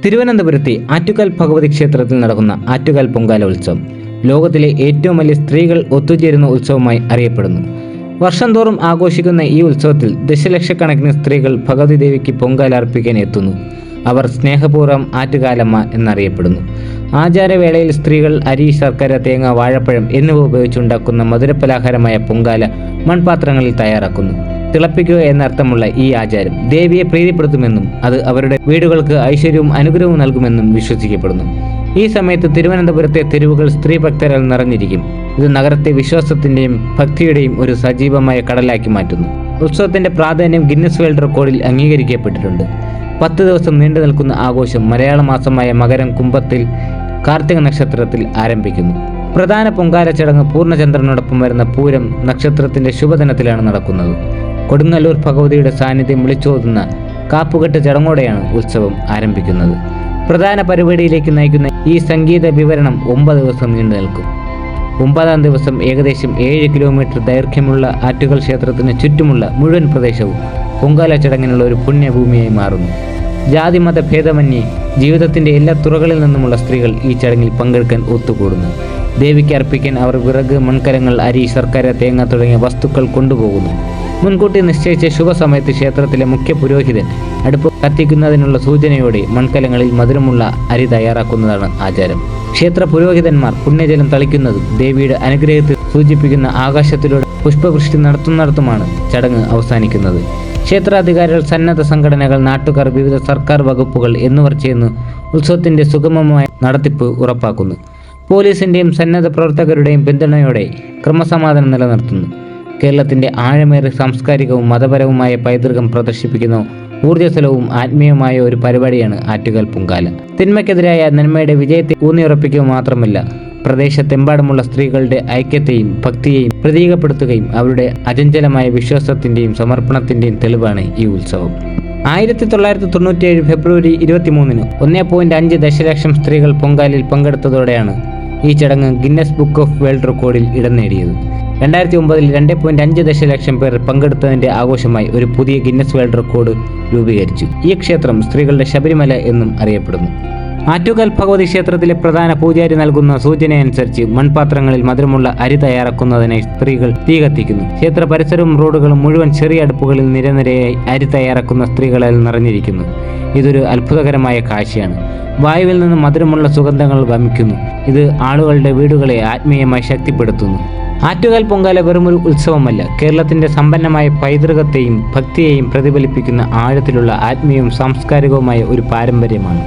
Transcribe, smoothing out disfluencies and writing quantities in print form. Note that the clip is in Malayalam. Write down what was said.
തിരുവനന്തപുരത്തെ ആറ്റുകാൽ ഭഗവതി ക്ഷേത്രത്തിൽ നടക്കുന്ന ആറ്റുകാൽ പൊങ്കാല ഉത്സവം ലോകത്തിലെ ഏറ്റവും വലിയ സ്ത്രീകൾ ഒത്തുചേരുന്ന ഉത്സവമായി അറിയപ്പെടുന്നു. വർഷം തോറും ആഘോഷിക്കുന്ന ഈ ഉത്സവത്തിൽ ദശലക്ഷക്കണക്കിന് സ്ത്രീകൾ ഭഗവതി ദേവിക്ക് പൊങ്കാല അർപ്പിക്കാൻ എത്തുന്നു. അവർ സ്നേഹപൂർവ്വം ആറ്റുകാലമ്മ എന്നറിയപ്പെടുന്നു. ആചാരവേളയിൽ സ്ത്രീകൾ അരി, ശർക്കര, തേങ്ങ, വാഴപ്പഴം എന്നിവ ഉപയോഗിച്ചുണ്ടാക്കുന്ന മധുരപലഹാരമായ പൊങ്കാല മൺപാത്രങ്ങളിൽ തയ്യാറാക്കുന്നു. തിളപ്പിക്കുക എന്നർത്ഥമുള്ള ഈ ആചാരം ദേവിയെ പ്രീതിപ്പെടുത്തുമെന്നും അത് അവരുടെ വീടുകൾക്ക് ഐശ്വര്യവും അനുഗ്രഹവും നൽകുമെന്നും വിശ്വസിക്കപ്പെടുന്നു. ഈ സമയത്ത് തിരുവനന്തപുരത്തെ തെരുവുകൾ സ്ത്രീ ഭക്തരാൽ നിറഞ്ഞിരിക്കും. ഇത് നഗരത്തെ വിശ്വാസത്തിന്റെയും ഭക്തിയുടെയും ഒരു സജീവമായ കടലാക്കി മാറ്റുന്നു. ഉത്സവത്തിന്റെ പ്രാധാന്യം ഗിന്നസ് വേൾഡ് റെക്കോർഡിൽ അംഗീകരിക്കപ്പെട്ടിട്ടുണ്ട്. 10 ദിവസം നീണ്ടു നിൽക്കുന്ന ആഘോഷം മലയാള മാസമായ മകരം കുംഭത്തിൽ കാർത്തിക നക്ഷത്രത്തിൽ ആരംഭിക്കുന്നു. പ്രധാന പൊങ്കാല ചടങ്ങ് പൂർണ്ണചന്ദ്രനോടൊപ്പം വരുന്ന പൂരം നക്ഷത്രത്തിന്റെ ശുഭദിനത്തിലാണ് നടക്കുന്നത്. കൊടുങ്ങല്ലൂർ ഭഗവതിയുടെ സാന്നിധ്യം വിളിച്ചോതുന്ന കാപ്പുകെട്ട് ചടങ്ങോടെയാണ് ഉത്സവം ആരംഭിക്കുന്നത്. പ്രധാന പരിപാടിയിലേക്ക് നയിക്കുന്ന ഈ സംഗീത വിവരണം 9 ദിവസം നീണ്ടു നിൽക്കും. 9-ാം ദിവസം ഏകദേശം 7 കിലോമീറ്റർ ദൈർഘ്യമുള്ള ആറ്റുകാൽ ക്ഷേത്രത്തിന് ചുറ്റുമുള്ള മുഴുവൻ പ്രദേശവും പൊങ്കാല ചടങ്ങിനുള്ള ഒരു പുണ്യഭൂമിയായി മാറുന്നു. ജാതിമത ഭേദമന്യേ ജീവിതത്തിന്റെ എല്ലാ തുറകളിൽ നിന്നുമുള്ള സ്ത്രീകൾ ഈ ചടങ്ങിൽ പങ്കെടുക്കാൻ ഒത്തുകൂടുന്നു. ദേവിക്ക് അർപ്പിക്കാൻ അവർ വിറക്, മൺകലങ്ങൾ, അരി, ശർക്കര, തേങ്ങ തുടങ്ങിയ വസ്തുക്കൾ കൊണ്ടുപോകുന്നു. മുൻകൂട്ടി നിശ്ചയിച്ച ശുഭസമയത്ത് ക്ഷേത്രത്തിലെ മുഖ്യ പുരോഹിതൻ അടുപ്പ് കത്തിക്കുന്നതിനുള്ള സൂചനയോടെ മൺകലങ്ങളിൽ മധുരമുള്ള അരി തയ്യാറാക്കുന്നതാണ് ആചാരം. ക്ഷേത്ര പുരോഹിതന്മാർ പുണ്യജലം തളിക്കുന്നതും ദേവിയുടെ അനുഗ്രഹത്തെ സൂചിപ്പിക്കുന്ന ആകാശത്തിലൂടെ പുഷ്പവൃഷ്ടി നടത്തുന്നിടത്തുമാണ് ചടങ്ങ് അവസാനിക്കുന്നത്. ക്ഷേത്രാധികാരികൾ, സന്നദ്ധ സംഘടനകൾ, നാട്ടുകാർ, വിവിധ സർക്കാർ വകുപ്പുകൾ എന്നിവർ ചേർന്ന് ഉത്സവത്തിന്റെ സുഗമമായ നടത്തിപ്പ് ഉറപ്പാക്കുന്നു. പോലീസിന്റെയും സന്നദ്ധ പ്രവർത്തകരുടെയും പിന്തുണയോടെ ക്രമസമാധാനം നിലനിർത്തുന്നു. കേരളത്തിന്റെ ആഴമേറിയ സാംസ്കാരികവും മതപരവുമായ പൈതൃകം പ്രദർശിപ്പിക്കുന്ന ഊർജ്ജസ്വലവും ആത്മീയമായ ഒരു പരിപാടിയാണ് ആറ്റുകാൽ പൊങ്കാല. തിന്മയ്ക്കെതിരായ നന്മയുടെ വിജയത്തെ ഊന്നിയുറപ്പിക്കുക മാത്രമല്ല, പ്രദേശത്തെമ്പാടുമുള്ള സ്ത്രീകളുടെ ഐക്യത്തെയും ഭക്തിയെയും പ്രതീകപ്പെടുത്തുകയും അവരുടെ അചഞ്ചലമായ വിശ്വാസത്തിന്റെയും സമർപ്പണത്തിന്റെയും തെളിവാണ് ഈ ഉത്സവം. 1997 ഫെബ്രുവരി 23-ന് 1.5 ദശലക്ഷം സ്ത്രീകൾ പൊങ്കാലയിൽ പങ്കെടുത്തതോടെയാണ് ഈ ചടങ്ങ് ഗിന്നസ് ബുക്ക് ഓഫ് വേൾഡ് റെക്കോർഡിൽ ഇടം നേടിയത്. 2009-ൽ 2.5 ദശലക്ഷം പേർ പങ്കെടുത്തതിന്റെ ആഘോഷമായി ഒരു പുതിയ ഗിന്നസ് വേൾഡ് റെക്കോർഡ് രൂപീകരിച്ചു. ഈ ക്ഷേത്രം സ്ത്രീകളുടെ ശബരിമല എന്നും അറിയപ്പെടുന്നു. ആറ്റുകാൽ ഭഗവതി ക്ഷേത്രത്തിലെ പ്രധാന പൂജാരി നൽകുന്ന സൂചനയനുസരിച്ച് മൺപാത്രങ്ങളിൽ മധുരമുള്ള അരി തയ്യാറാക്കുന്നതിനായി സ്ത്രീകൾ തീ കത്തിക്കുന്നു. ക്ഷേത്ര പരിസരവും റോഡുകളും മുഴുവൻ ചെറിയ അടുപ്പുകളിൽ നിരനിരയായി അരി തയ്യാറാക്കുന്ന സ്ത്രീകളാൽ നിറഞ്ഞിരിക്കുന്നു. ഇതൊരു അത്ഭുതകരമായ കാഴ്ചയാണ്. വായുവിൽ നിന്ന് മധുരമുള്ള സുഗന്ധങ്ങൾ വമിക്കുന്നു. ഇത് ആളുകളുടെ വീടുകളെ ആത്മീയമായി ശക്തിപ്പെടുത്തുന്നു. ആറ്റുകാൽ പൊങ്കാല വെറുമൊരു ഉത്സവമല്ല, കേരളത്തിന്റെ സമ്പന്നമായ പൈതൃകത്തെയും ഭക്തിയെയും പ്രതിഫലിപ്പിക്കുന്ന ആഴത്തിലുള്ള ആത്മീയവും സാംസ്കാരികവുമായ ഒരു പാരമ്പര്യമാണ്.